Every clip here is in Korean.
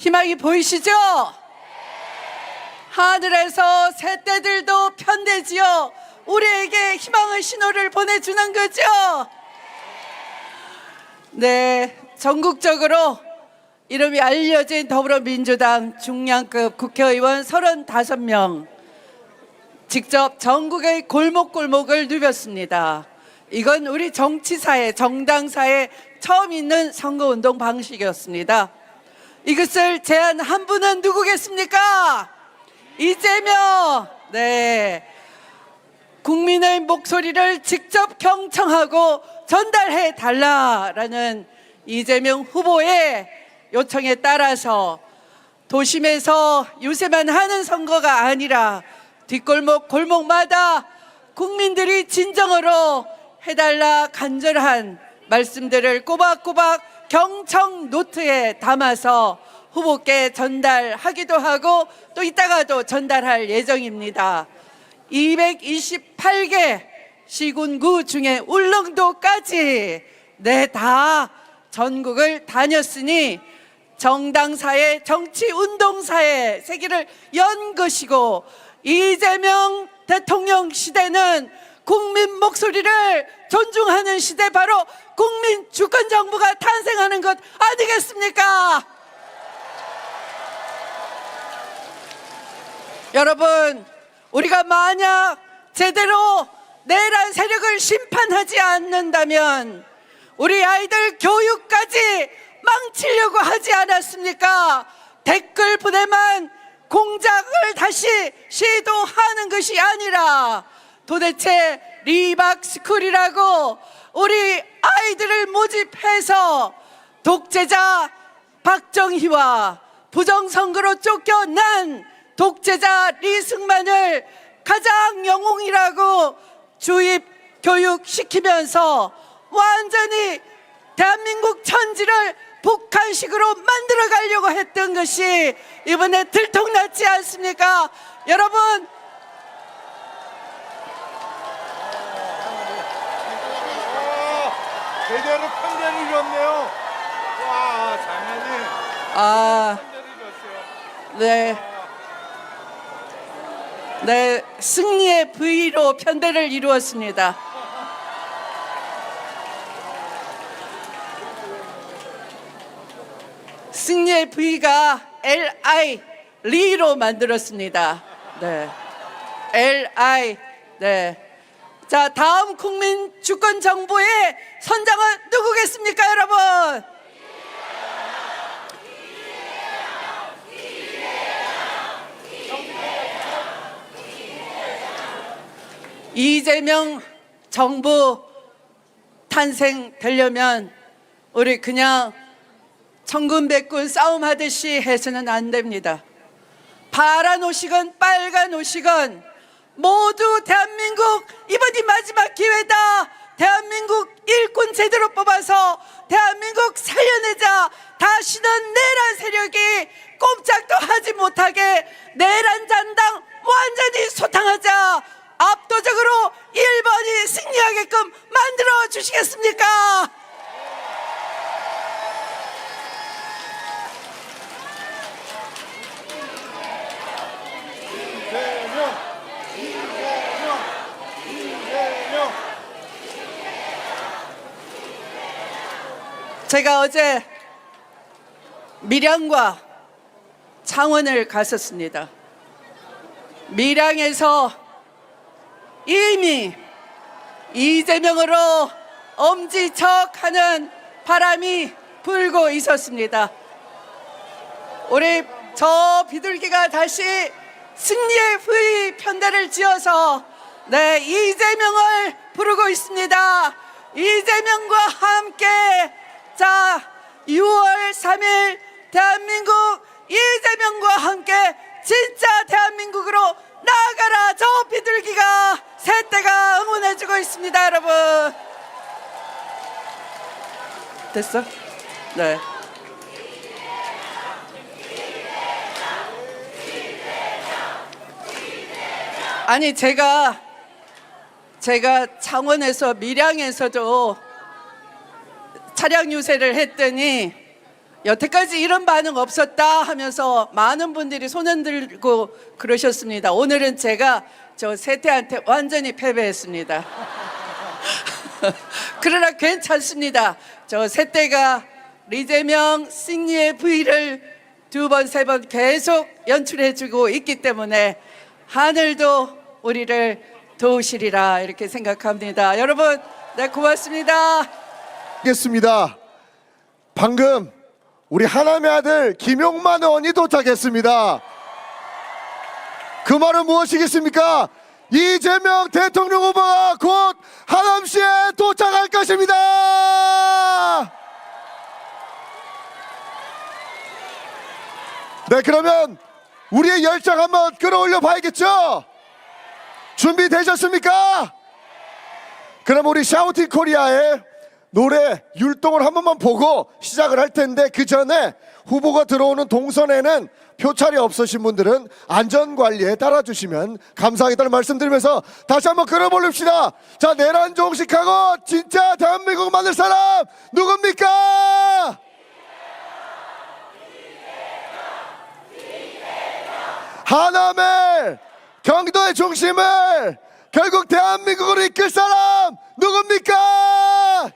희망이 보이시죠? 하늘에서 새떼들도 편대지어 우리에게 희망의 신호를 보내주는 거죠. 네, 전국적으로 이름이 알려진 더불어민주당 중량급 국회의원 35명 직접 전국의 골목골목을 누볐습니다. 이건 우리 정치사에, 정당사에 처음 있는 선거운동 방식이었습니다. 이것을 제안한 분은 누구겠습니까? 이재명. 네, 국민의 목소리를 직접 경청하고 전달해 달라라는 이재명 후보의 요청에 따라서 도심에서 요새만 하는 선거가 아니라 뒷골목 골목마다 국민들이 진정으로 해달라 간절한 말씀들을 꼬박꼬박 경청 노트에 담아서 후보께 전달하기도 하고 또 이따가도 전달할 예정입니다. 228개 시군구 중에 울릉도까지 다 전국을 다녔으니 정당사회, 정치운동사의 세계를 연 것이고 이재명 대통령 시대는 국민 목소리를 존중하는 시대, 바로 국민 주권 정부가 탄생하는 것 아니겠습니까? 여러분, 우리가 만약 제대로 내란 세력을 심판하지 않는다면 우리 아이들 교육까지 망치려고 하지 않았습니까? 댓글 부대만 공작을 다시 시도하는 것이 아니라 도대체 리박스쿨이라고 우리 아이들을 모집해서 독재자 박정희와 부정선거로 쫓겨난 독재자 리승만을 가장 영웅이라고 주입 교육시키면서 완전히 대한민국 천지를 북한식으로 만들어 가려고 했던 것이 이번에 들통났지 않습니까? 여러분, 제대로 편대를 줬네요. 와, 장관님. 편대를 줬어요. 네. 네, 승리의 V로 편대를 이루었습니다. 승리의 V가 LI, 리로 만들었습니다. 네. LI, 네. 자, 다음 국민 주권 정부의 선장은 누구겠습니까, 여러분? 이재명 정부 탄생되려면 우리 그냥 천군백군 싸움하듯이 해서는 안 됩니다. 파란 옷이건 빨간 옷이건 모두 대한민국, 이번이 마지막 기회다. 대한민국 일꾼 제대로 뽑아서 대한민국 살려내자. 다시는 내란 세력이 꼼짝도 하지 못하게 내란 잔당 완전히 소탕하자. 압도적으로 1번이 승리하게끔 만들어 주시겠습니까? 제가 어제 밀양과 창원을 갔었습니다. 밀양에서 이미 이재명으로 엄지척하는 바람이 불고 있었습니다. 우리 저 비둘기가 다시 승리의 V 편대를 지어서 이재명을 부르고 있습니다. 이재명과 함께, 자, 6월 3일 대한민국 이재명과 함께 진짜 대한민국으로 나아가라. 저 비둘기가, 새떼가 응원해주고 있습니다. 여러분, 됐어? 네. 아니, 제가 창원에서 밀양에서도 차량 유세를 했더니 여태까지 이런 반응 없었다 하면서 많은 분들이 손 흔들고 그러셨습니다. 오늘은 제가 저 세태한테 완전히 패배했습니다. 그러나 괜찮습니다. 저 세태가 이재명 승리의 V를 두 번, 세 번 계속 연출해주고 있기 때문에 하늘도 우리를 도우시리라 이렇게 생각합니다. 여러분, 네, 고맙습니다. 겠습니다. 방금 우리 하남의 아들 김용만 의원이 도착했습니다. 그 말은 무엇이겠습니까? 이재명 대통령 후보가 곧 하남시에 도착할 것입니다. 네, 그러면 우리의 열정 한번 끌어올려 봐야겠죠? 준비되셨습니까? 그럼 우리 샤우팅 코리아의 노래 율동을 한 번만 보고 시작을 할 텐데, 그 전에 후보가 들어오는 동선에는 표차이 없으신 분들은 안전관리에 따라주시면 감사하겠다는 말씀드리면서 다시 한번 끌어볼립시다. 자, 내란 종식하고 진짜 대한민국 만들 사람 누굽니까? 하남을, 경기도의 중심을 결국 대한민국으로 이끌 사람 누굽니까?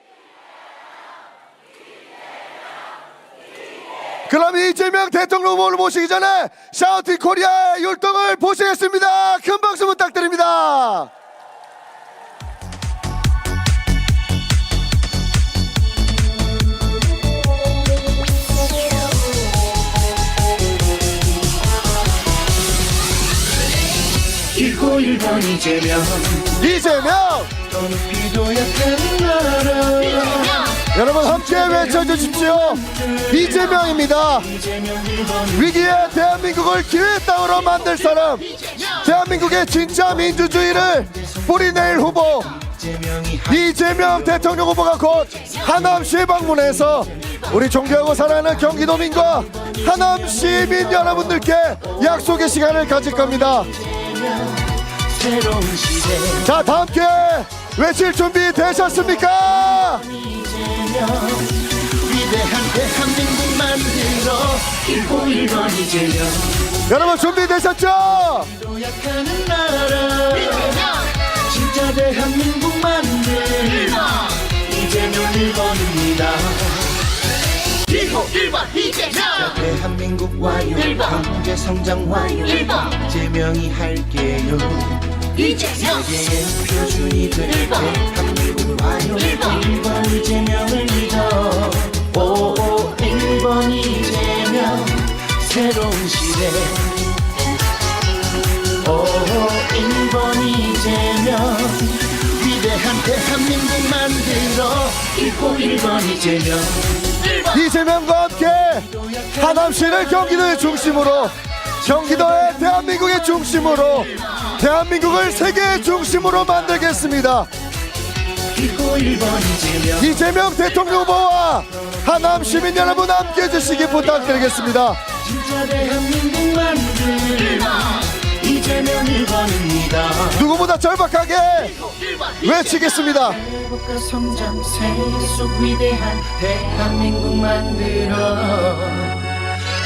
그럼 이재명 대통령 후보를 모시기 전에 샤우팅 코리아의 율동을 보시겠습니다. 큰 박수 부탁드립니다. 길고 1번 이재명 높이도 약한 나라 여러분 함께 외쳐주십시오. 이재명입니다. 위기의 대한민국을 기회의 땅으로 만들 사람, 대한민국의 진짜 민주주의를 뿌리내릴 후보 이재명 대통령 후보가 곧 하남시에 방문해서 우리 존경하고 사랑하는 경기도민과 하남 시민 여러분들께 약속의 시간을 가질 겁니다. 새로운 시대 자, 다 함께 외칠 준비 되셨습니까? 위대한 대한민국 만들어 길고 1번 이재명 여러분 준비되셨죠? 도약하는 나라 진짜 대한민국 만들어 이재명 1번입니다. 길고 1번 이재명 대한민국 와요 경제 성장 와요 이재명이 할게요. 세계의 표준이 될 대한민국 와요 1번 이재명을 믿어 1번 이재명 새로운 시대 1번 이재명 위대한 대한민국 만들어 길고 1번 이재명 이재명과 함께 하남시를 경기도의 중심으로, 경기도의 대한민국의 중심으로, 대한민국을 세계의 중심으로 만들겠습니다. 길고 1번 이재명 이재명 대통령 후보와 하남 시민 여러분 함께 해주시기 부탁드리겠습니다. 진짜 대한민국 만들어 이재명 1번입니다. 누구보다 절박하게 외치겠습니다. 회복과 성장 세계 속 위대한 대한민국 만들어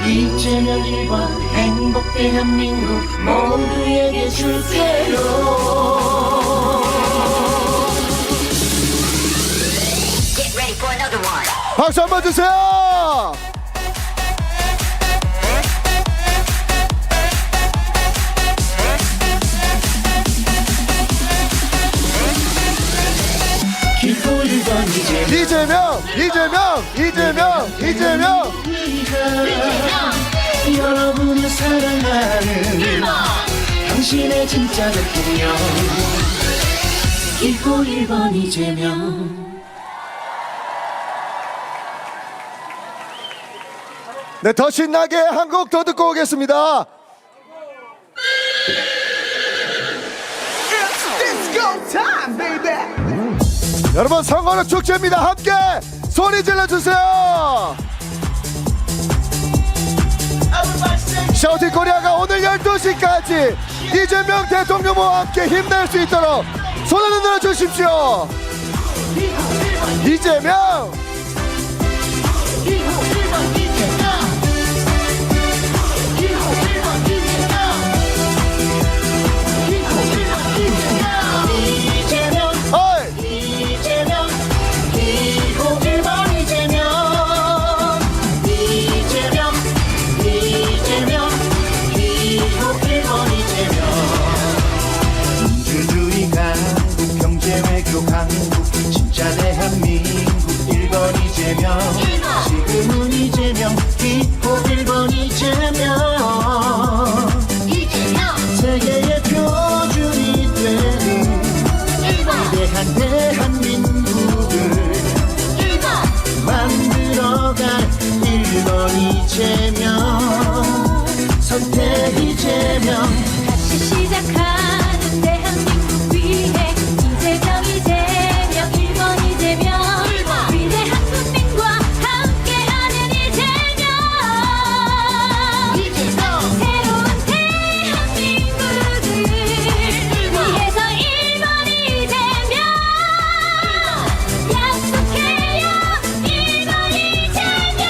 이재명 1번 행복 대한민국 모두에게 줄게요. Get ready for another one. 박수 한번 주세요. 길고 1번 이재명, 이재명, 이재명, 이재명. 여러분을 사랑하는 당신의 진짜 대통령 길고 1번 이재명. 네, 더 신나게 한 곡 더 듣고 오겠습니다. 여러분, 선거는 축제입니다. 함께 소리 질러주세요. 샤우팅 코리아가 오늘 12시까지 이재명 대통령 후보와 함께 힘낼 수 있도록 손을 흔들어 주십시오. 이재명 이재명 세계의 표준이 되는 위대한 대한민국을 만들어갈 1번 이재명 선택 이재명 다시 시작하는 대한민국 위해 이재명 이재명 1번 이재명 위대한 국민과 함께하는 이재명 새로운 대한민국을 위해서 1번 이재명 약속해요 1번 이재명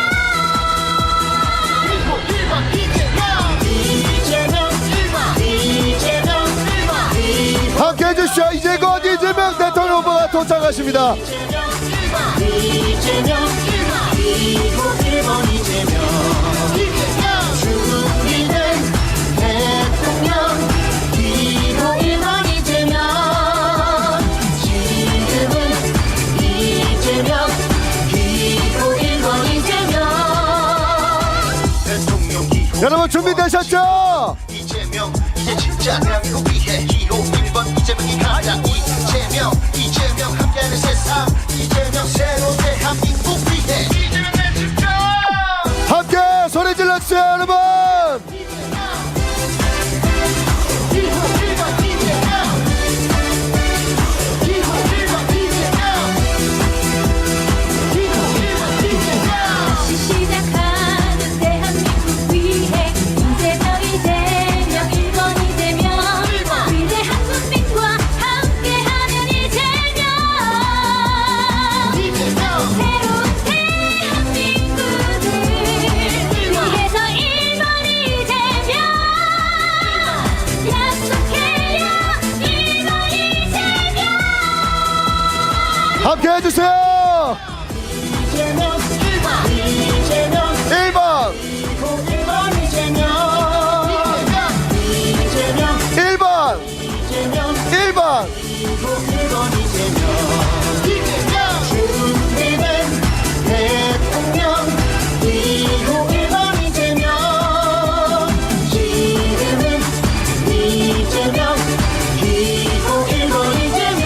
함께 해주시죠. 이제 곧 이재명 대통령 후보가 도착하십니다. 이재명 1번 이재명 준비된 대통령 1번 이재명 지금은 이재명 1번 이재명 대통령 여러분 준비되셨죠? 이재명 이제 진짜 대한민국 위해 기호 1번 이재명이 가자 이재명 함께하는 세상 이재명 새로운 대한민국 위해 이재명 내 집중 함께 소리 질러주세요 여러분. 기호 1번 이재명 기호 1번 이재명 기호 1번 이재명 다시 시작하는 대한민국 위해 이재명 이재명 1번 이재명 위대한 국민과 함께하는 이재명 새로운 대한민국을 위해서 1번 이재명 약속해요 1번 이재명 함께 해주세요. 이재명 1번 기호 1번 이재명 이재명 1번 이재명 1번 기호 1번 이재명 준비된 대통령 기호 1번 이재명 지금은 이재명 기호 1번 이재명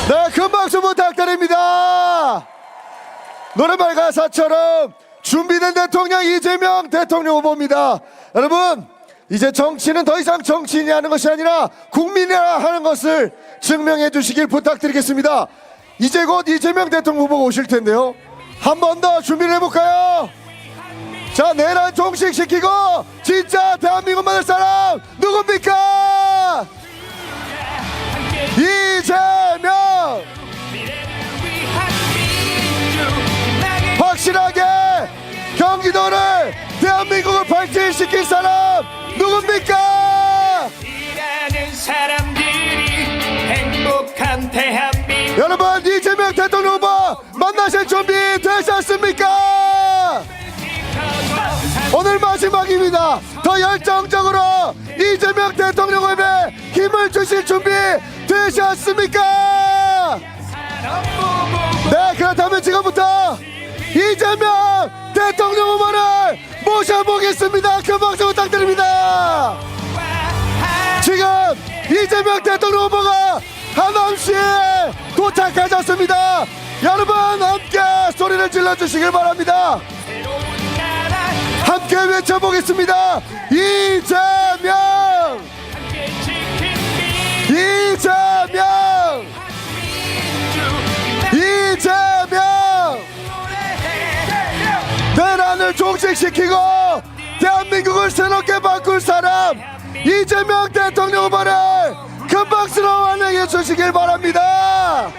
네, 큰 박수 부탁드립니다. 노래말 가사처럼 준비된 대통령 이재명 대통령 후보입니다. 여러분, 이제 정치는 더 이상 정치인이 하는 것이 아니라 국민이라 하는 것을 증명해 주시길 부탁드리겠습니다. 이제 곧 이재명 대통령 후보가 오실 텐데요. 한 번 더 준비를 해볼까요? 자, 내란 종식시키고 진짜 대한민국 만들 사람 누굽니까? 이재명! 확실하게 경기도를 대한민국을 발전시킬 사람 누굽니까? 일하는 사람들이 행복한 대한민국 여러분, 이재명 대통령 후보 만나실 준비 되셨습니까? 오늘 마지막입니다. 더 열정적으로 이재명 대통령 후보에 힘을 주실 준비 되셨습니까? 네, 그렇다면 지금부터 이재명 대통령 후보를 모셔보겠습니다. 큰 박수 부탁드립니다. 지금 이재명 대통령 후보가 하남시에 도착하셨습니다. 여러분 함께 소리를 질러주시길 바랍니다. 함께 외쳐보겠습니다. 이재명! 이재명! 이재명! 내란을 종식시키고 대한민국을 새롭게 바꿀 사람 이재명 대통령 후보를 큰 박수로 환영해 주시길 바랍니다.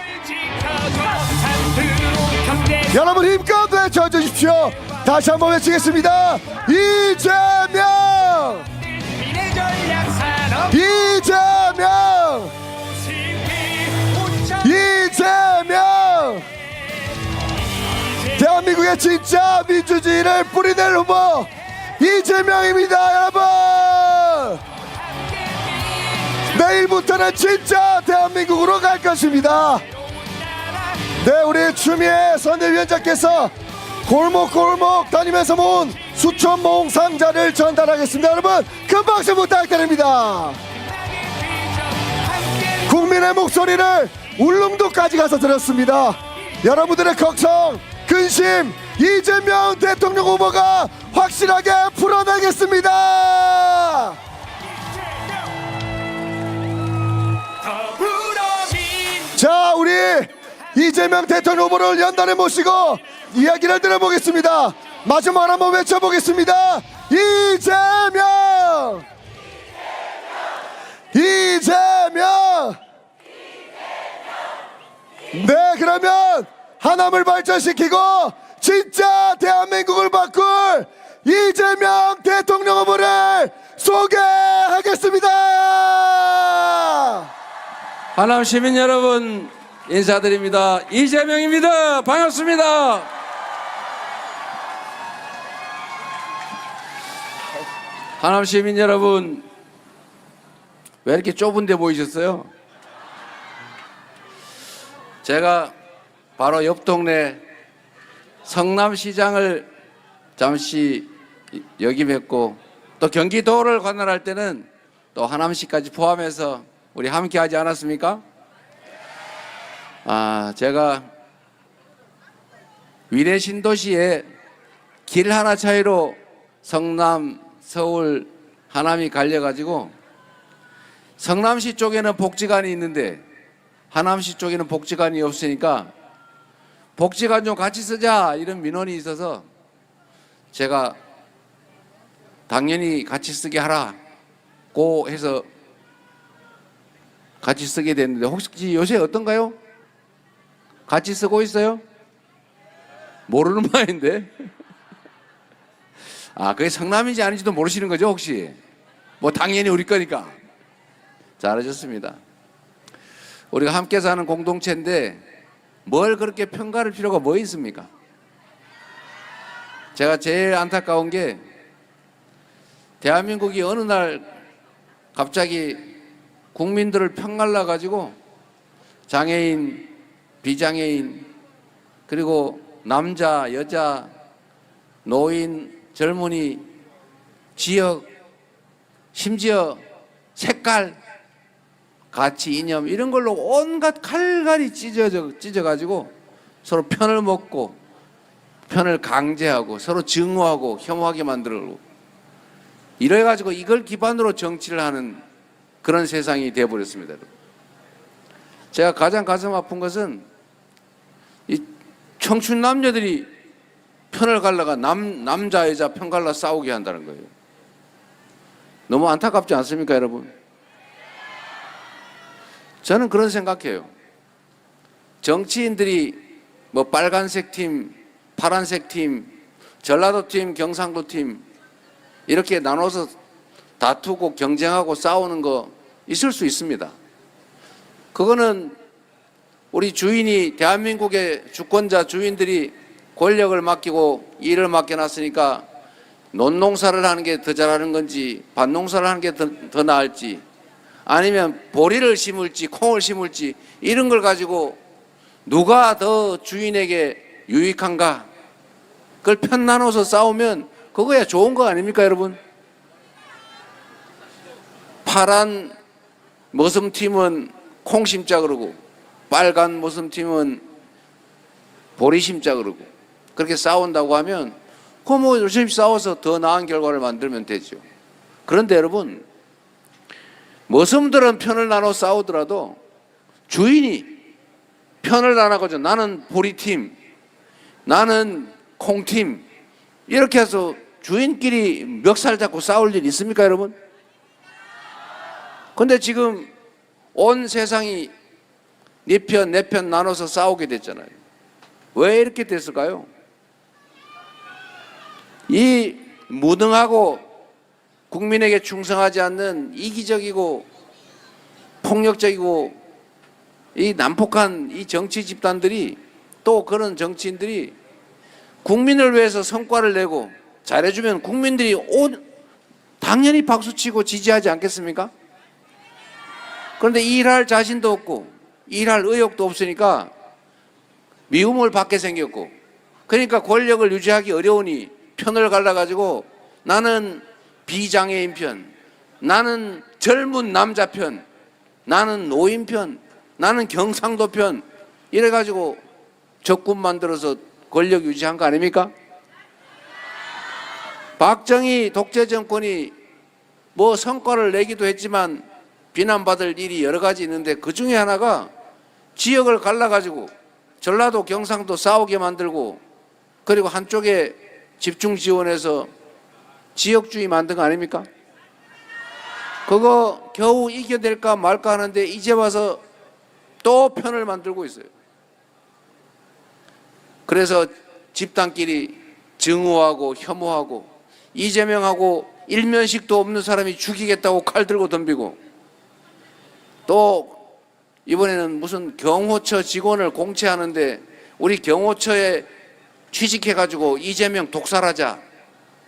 여러분 힘껏 외쳐주십시오. 다시 한번 외치겠습니다. 이재명! 이재명! 이재명! 대한민국의 진짜 민주주의를 뿌리낼 후보 이재명입니다. 여러분, 내일부터는 진짜 대한민국으로 갈 것입니다. 네, 우리 추미애 선대위원장께서 골목골목 다니면서 모은 수천 몽 상자를 전달하겠습니다. 여러분 큰 박수 부탁드립니다. 국민의 목소리를 울릉도까지 가서 들었습니다. 여러분들의 걱정, 근심 이재명 대통령 후보가 확실하게 풀어내겠습니다. 자, 우리 이재명 대통령 후보를 연단에 모시고 이야기를 들어보겠습니다. 마지막 한번 외쳐보겠습니다. 이재명! 이재명! 네, 그러면 하남을 발전시키고 진짜 대한민국을 바꿀 이재명 대통령 후보를 소개하겠습니다. 하남 시민 여러분 인사드립니다. 이재명입니다. 반갑습니다. 하남 시민 여러분, 왜 이렇게 좁은 데 모이셨어요? 제가 바로 옆 동네 성남시장을 잠시 역임했고 또 경기도를 관할할 때는 또 하남시까지 포함해서 우리 함께 하지 않았습니까? 제가 위례 신도시에 길 하나 차이로 성남, 서울, 하남이 갈려가지고 성남시 쪽에는 복지관이 있는데 하남시 쪽에는 복지관이 없으니까 복지관 좀 같이 쓰자 이런 민원이 있어서 제가 당연히 같이 쓰게 하라고 해서 같이 쓰게 됐는데 혹시 요새 어떤가요? 같이 쓰고 있어요? 모르는 바인데 그게 성남인지 아닌지도 모르시는 거죠 혹시? 뭐 당연히 우리 거니까. 잘하셨습니다. 우리가 함께 사는 공동체인데 뭘 그렇게 평가할 필요가 뭐 있습니까? 제가 제일 안타까운 게 대한민국이 어느 날 갑자기 국민들을 편갈라 가지고 장애인, 비장애인, 그리고 남자, 여자, 노인, 젊은이, 지역, 심지어 색깔, 가치, 이념 이런 걸로 온갖 칼갈이 찢어가지고 서로 편을 먹고 편을 강제하고 서로 증오하고 혐오하게 만들고 이래가지고 이걸 기반으로 정치를 하는 그런 세상이 되어버렸습니다. 제가 가장 가슴 아픈 것은 이 청춘 남녀들이 편을 갈라가 남자 여자 편 갈라 싸우게 한다는 거예요. 너무 안타깝지 않습니까, 여러분? 저는 그런 생각해요. 정치인들이 뭐 빨간색 팀, 파란색 팀, 전라도 팀, 경상도 팀 이렇게 나눠서 다투고 경쟁하고 싸우는 거 있을 수 있습니다. 그거는 우리 주인이 대한민국의 주권자 주인들이 권력을 맡기고 일을 맡겨놨으니까 논농사를 하는 게 더 잘하는 건지 밭농사를 하는 게 더 나을지 아니면 보리를 심을지 콩을 심을지 이런 걸 가지고 누가 더 주인에게 유익한가 그걸 편 나눠서 싸우면 그거야 좋은 거 아닙니까 여러분? 파란 머슴팀은 콩 심자 그러고 빨간 머슴팀은 보리 심자 그러고 그렇게 싸운다고 하면 그거 뭐 열심히 싸워서 더 나은 결과를 만들면 되죠. 그런데 여러분 머슴들은 편을 나눠 싸우더라도 주인이 편을 나눠가지고 나는 보리팀 나는 콩팀 이렇게 해서 주인끼리 멱살 잡고 싸울 일 있습니까 여러분? 근데 지금 온 세상이 네 편 내 편 나눠서 싸우게 됐잖아요. 왜 이렇게 됐을까요? 이 무능하고 국민에게 충성하지 않는 이기적이고 폭력적이고 이 난폭한 이 정치 집단들이 또 그런 정치인들이 국민을 위해서 성과를 내고 잘해주면 국민들이 당연히 박수치고 지지하지 않겠습니까? 그런데 일할 자신도 없고 일할 의욕도 없으니까 미움을 받게 생겼고 그러니까 권력을 유지하기 어려우니 편을 갈라가지고 나는 비장애인 편, 나는 젊은 남자 편, 나는 노인 편, 나는 경상도 편 이래가지고 적군 만들어서 권력 유지한 거 아닙니까? 박정희 독재 정권이 뭐 성과를 내기도 했지만 비난받을 일이 여러 가지 있는데 그 중에 하나가 지역을 갈라가지고 전라도 경상도 싸우게 만들고 그리고 한쪽에 집중 지원해서 지역주의 만든 거 아닙니까? 그거 겨우 이겨낼까 말까 하는데 이제 와서 또 편을 만들고 있어요. 그래서 집단끼리 증오하고 혐오하고 이재명하고 일면식도 없는 사람이 죽이겠다고 칼 들고 덤비고 또 이번에는 무슨 경호처 직원을 공채하는데 우리 경호처에 취직해가지고 이재명 독살하자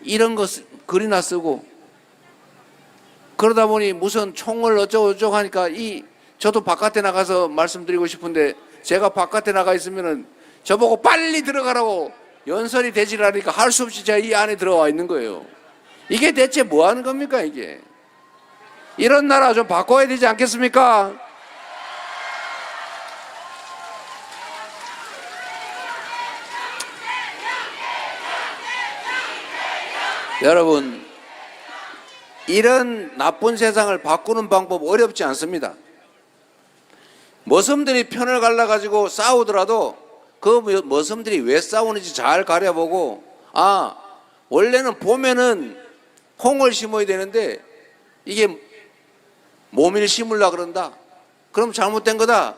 이런 거 글이나 쓰고 그러다 보니 무슨 총을 어쩌고저쩌고 하니까 저도 바깥에 나가서 말씀드리고 싶은데 제가 바깥에 나가 있으면은 저보고 빨리 들어가라고 연설이 되질 않으니까 할 수 없이 제가 이 안에 들어와 있는 거예요. 이게 대체 뭐 하는 겁니까 이게? 이런 나라 좀 바꿔야 되지 않겠습니까? 여러분, 이런 나쁜 세상을 바꾸는 방법 어렵지 않습니다. 머슴들이 편을 갈라가지고 싸우더라도 그 머슴들이 왜 싸우는지 잘 가려보고 원래는 봄에는 콩을 심어야 되는데 이게 모밀 심으려고 그런다. 그럼 잘못된 거다.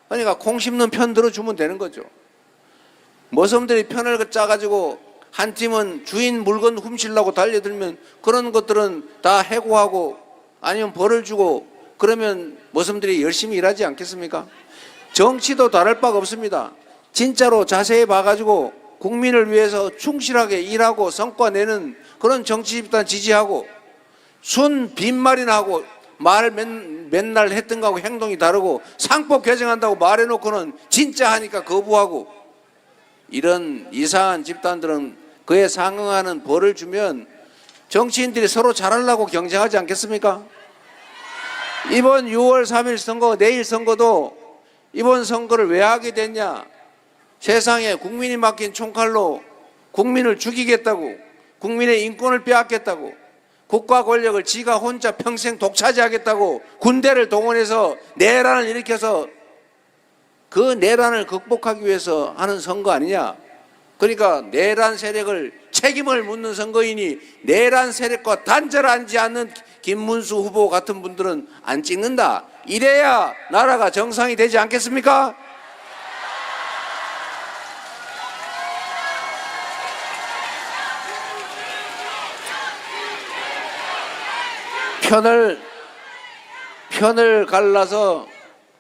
그러니까 콩 심는 편 들어주면 되는 거죠. 머슴들이 편을 짜가지고 한 팀은 주인 물건 훔치려고 달려들면 그런 것들은 다 해고하고 아니면 벌을 주고 그러면 머슴들이 열심히 일하지 않겠습니까? 정치도 다를 바가 없습니다. 진짜로 자세히 봐가지고 국민을 위해서 충실하게 일하고 성과 내는 그런 정치 집단 지지하고 순 빈말이나 하고 말 맨날 했던 거하고 행동이 다르고 상법 개정한다고 말해놓고는 진짜 하니까 거부하고 이런 이상한 집단들은 그에 상응하는 벌을 주면 정치인들이 서로 잘하려고 경쟁하지 않겠습니까? 이번 6월 3일 선거, 내일 선거도 이번 선거를 왜 하게 됐냐? 세상에 국민이 맡긴 총칼로 국민을 죽이겠다고, 국민의 인권을 빼앗겠다고, 국가 권력을 지가 혼자 평생 독차지하겠다고 군대를 동원해서 내란을 일으켜서 그 내란을 극복하기 위해서 하는 선거 아니냐? 그러니까 내란 세력을 책임을 묻는 선거이니 내란 세력과 단절하지 않는 김문수 후보 같은 분들은 안 찍는다. 이래야 나라가 정상이 되지 않겠습니까? 편을 갈라서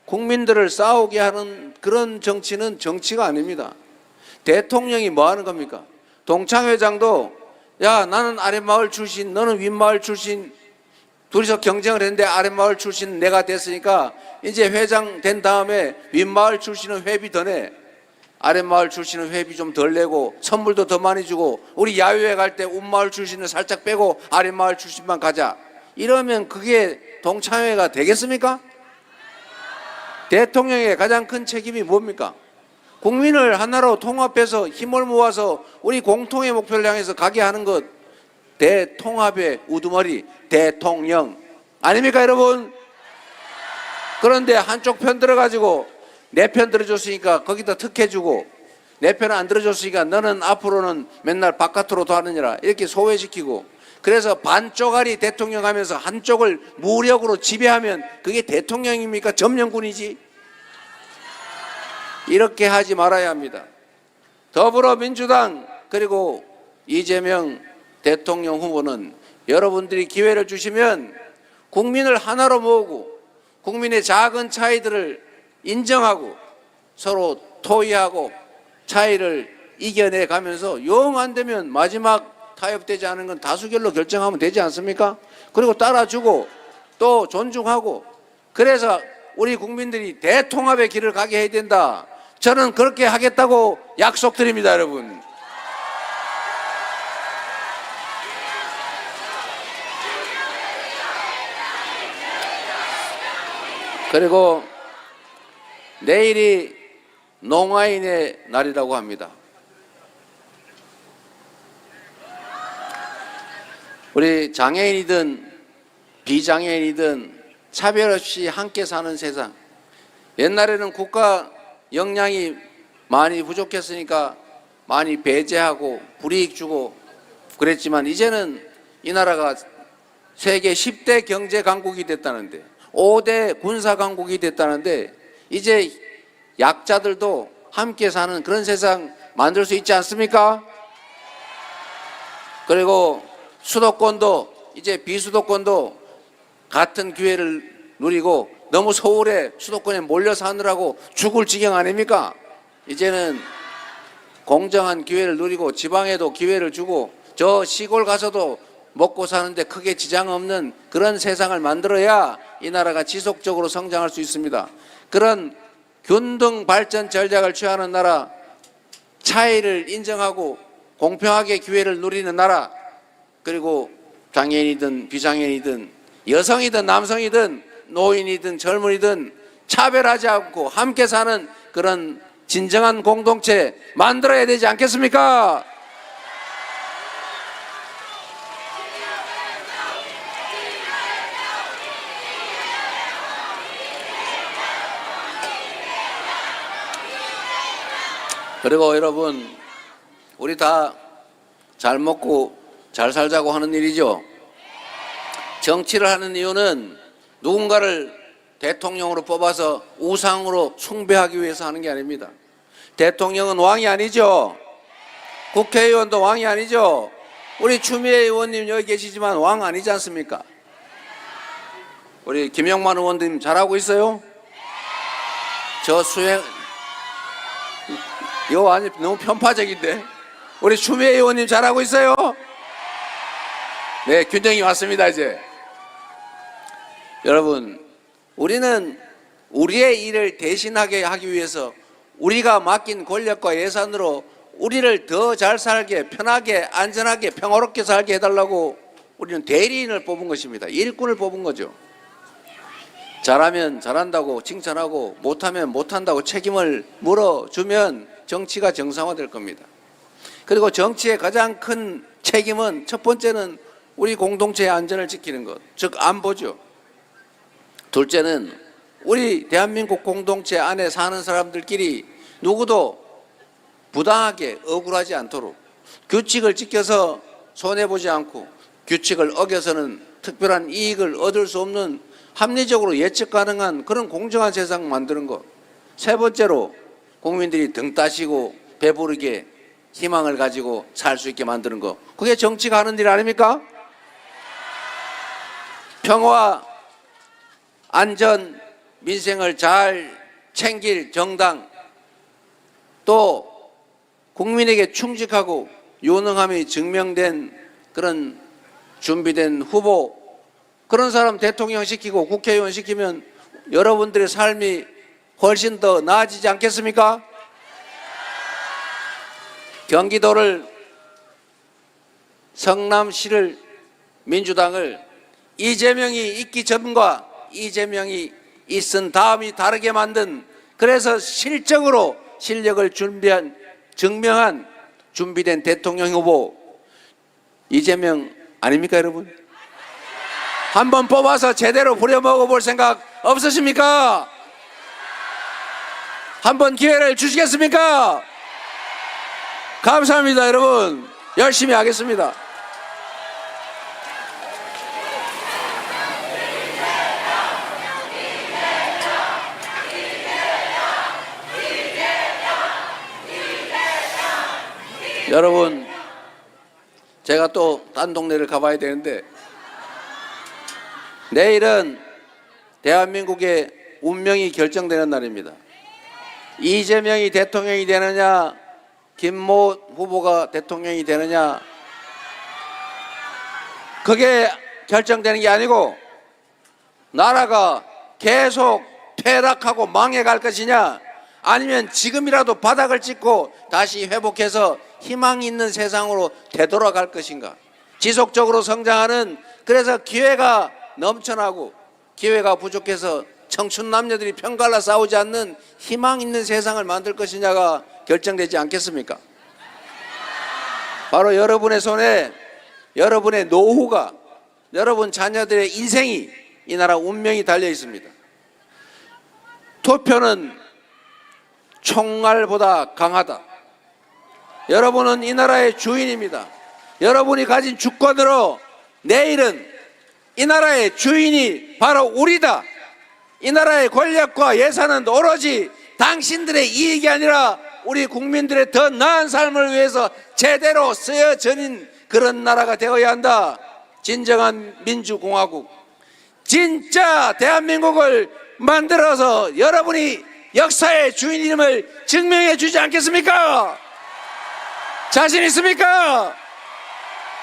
국민들을 싸우게 하는 그런 정치는 정치가 아닙니다. 대통령이 뭐 하는 겁니까? 동창회장도 야 나는 아랫마을 출신 너는 윗마을 출신 둘이서 경쟁을 했는데 아랫마을 출신 내가 됐으니까 이제 회장 된 다음에 윗마을 출신은 회비 더 내. 아랫마을 출신은 회비 좀 덜 내고 선물도 더 많이 주고 우리 야유회 갈 때 윗마을 출신은 살짝 빼고 아랫마을 출신만 가자. 이러면 그게 동창회가 되겠습니까? 대통령의 가장 큰 책임이 뭡니까? 국민을 하나로 통합해서 힘을 모아서 우리 공통의 목표를 향해서 가게 하는 것, 대통합의 우두머리 대통령 아닙니까 여러분? 그런데 한쪽 편 들어가지고 내 편 들어줬으니까 거기다 특혜주고 내 편 안 들어줬으니까 너는 앞으로는 맨날 바깥으로 도하느니라 이렇게 소외시키고 그래서 반쪽알이 대통령 하면서 한쪽을 무력으로 지배하면 그게 대통령입니까? 점령군이지. 이렇게 하지 말아야 합니다. 더불어민주당 그리고 이재명 대통령 후보는 여러분들이 기회를 주시면 국민을 하나로 모으고 국민의 작은 차이들을 인정하고 서로 토의하고 차이를 이겨내 가면서 영 안 되면 마지막 타협되지 않은 건 다수결로 결정하면 되지 않습니까? 그리고 따라주고 또 존중하고 그래서 우리 국민들이 대통합의 길을 가게 해야 된다. 저는 그렇게 하겠다고 약속드립니다, 여러분. 그리고 내일이 농아인의 날이라고 합니다. 우리 장애인이든 비장애인이든 차별 없이 함께 사는 세상. 옛날에는 국가 역량이 많이 부족했으니까 많이 배제하고 불이익 주고 그랬지만 이제는 이 나라가 세계 10대 경제 강국이 됐다는데 5대 군사 강국이 됐다는데 이제 약자들도 함께 사는 그런 세상 만들 수 있지 않습니까? 그리고 수도권도 이제 비수도권도 같은 기회를 누리고 너무 서울에 수도권에 몰려 사느라고 죽을 지경 아닙니까? 이제는 공정한 기회를 누리고 지방에도 기회를 주고 저 시골 가서도 먹고 사는데 크게 지장 없는 그런 세상을 만들어야 이 나라가 지속적으로 성장할 수 있습니다. 그런 균등 발전 전략을 취하는 나라, 차이를 인정하고 공평하게 기회를 누리는 나라, 그리고 장애인이든 비장애인이든 여성이든 남성이든 노인이든 젊은이든 차별하지 않고 함께 사는 그런 진정한 공동체 만들어야 되지 않겠습니까? 그리고 여러분, 우리 다 잘 먹고 잘 살자고 하는 일이죠. 정치를 하는 이유는 누군가를 대통령으로 뽑아서 우상으로 숭배하기 위해서 하는 게 아닙니다. 대통령은 왕이 아니죠. 국회의원도 왕이 아니죠. 우리 추미애 의원님 여기 계시지만 왕 아니지 않습니까? 우리 김영만 의원님 잘하고 있어요? 저 수행 이거 아니 너무 편파적인데. 우리 추미애 의원님 잘하고 있어요? 네, 균형이 왔습니다 이제. 여러분, 우리는 우리의 일을 대신하게 하기 위해서 우리가 맡긴 권력과 예산으로 우리를 더 잘 살게, 편하게, 안전하게, 평화롭게 살게 해달라고 우리는 대리인을 뽑은 것입니다. 일꾼을 뽑은 거죠. 잘하면 잘한다고 칭찬하고 못하면 못한다고 책임을 물어주면 정치가 정상화될 겁니다. 그리고 정치의 가장 큰 책임은 첫 번째는 우리 공동체의 안전을 지키는 것, 즉 안보죠. 둘째는 우리 대한민국 공동체 안에 사는 사람들끼리 누구도 부당하게 억울하지 않도록 규칙을 지켜서 손해보지 않고 규칙을 어겨서는 특별한 이익을 얻을 수 없는 합리적으로 예측 가능한 그런 공정한 세상 만드는 것. 세 번째로 국민들이 등 따시고 배부르게 희망을 가지고 살 수 있게 만드는 것. 그게 정치가 하는 일 아닙니까? 평화, 안전, 민생을 잘 챙길 정당, 또 국민에게 충직하고 유능함이 증명된 그런 준비된 후보, 그런 사람 대통령 시키고 국회의원 시키면 여러분들의 삶이 훨씬 더 나아지지 않겠습니까? 경기도를, 성남시를, 민주당을 이재명이 있기 전과 이재명이 있은 다음이 다르게 만든, 그래서 실적으로 실력을 증명한 준비된 대통령 후보 이재명 아닙니까 여러분? 한번 뽑아서 제대로 부려먹어 볼 생각 없으십니까? 한번 기회를 주시겠습니까? 감사합니다 여러분. 열심히 하겠습니다. 여러분, 제가 또 딴 동네를 가봐야 되는데 내일은 대한민국의 운명이 결정되는 날입니다. 이재명이 대통령이 되느냐, 김모 후보가 대통령이 되느냐, 그게 결정되는 게 아니고 나라가 계속 퇴락하고 망해갈 것이냐, 아니면 지금이라도 바닥을 찍고 다시 회복해서 희망 있는 세상으로 되돌아갈 것인가. 지속적으로 성장하는, 그래서 기회가 넘쳐나고 기회가 부족해서 청춘 남녀들이 편갈라 싸우지 않는 희망 있는 세상을 만들 것이냐가 결정되지 않겠습니까? 바로 여러분의 손에 여러분의 노후가, 여러분 자녀들의 인생이, 이 나라 운명이 달려 있습니다. 투표는 총알보다 강하다. 여러분은 이 나라의 주인입니다. 여러분이 가진 주권으로 내일은 이 나라의 주인이 바로 우리다. 이 나라의 권력과 예산은 오로지 당신들의 이익이 아니라 우리 국민들의 더 나은 삶을 위해서 제대로 쓰여져는 그런 나라가 되어야 한다. 진정한 민주공화국, 진짜 대한민국을 만들어서 여러분이 역사의 주인임을 증명해 주지 않겠습니까? 자신 있습니까?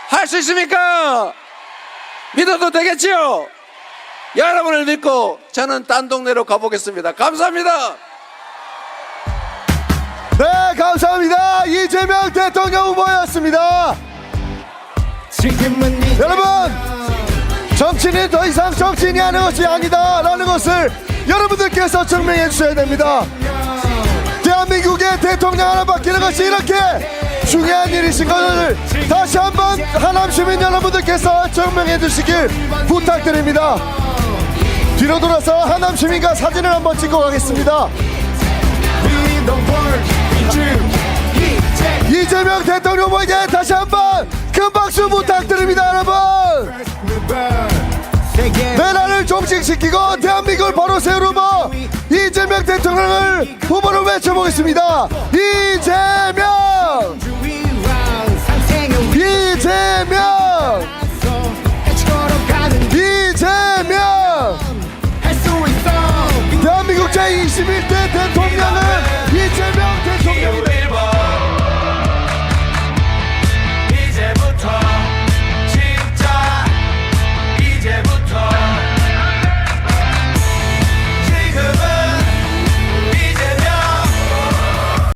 할 수 있습니까? 믿어도 되겠지요? 여러분을 믿고 저는 딴 동네로 가보겠습니다. 감사합니다. 네, 감사합니다. 이재명 대통령 후보였습니다. 여러분, 정치는 더 이상 정치인이 하는 것이 아니다라는 것을 여러분들께서 증명해 주셔야 됩니다. 대한민국의 대통령 하나 바뀌는 것이 이렇게 중요한 일이신 것을 다시 한번 하남 시민 여러분들께서 증명해 주시길 부탁드립니다. 뒤로 돌아서 하남 시민과 사진을 한번 찍고 가겠습니다. 이재명 대통령 후보에게 다시 한번 큰 박수 부탁드립니다. 여러분, 내란을 종식시키고 대한민국을 바로 세울 후보 이재명 대통령을 후보로 외쳐보겠습니다. 이재명!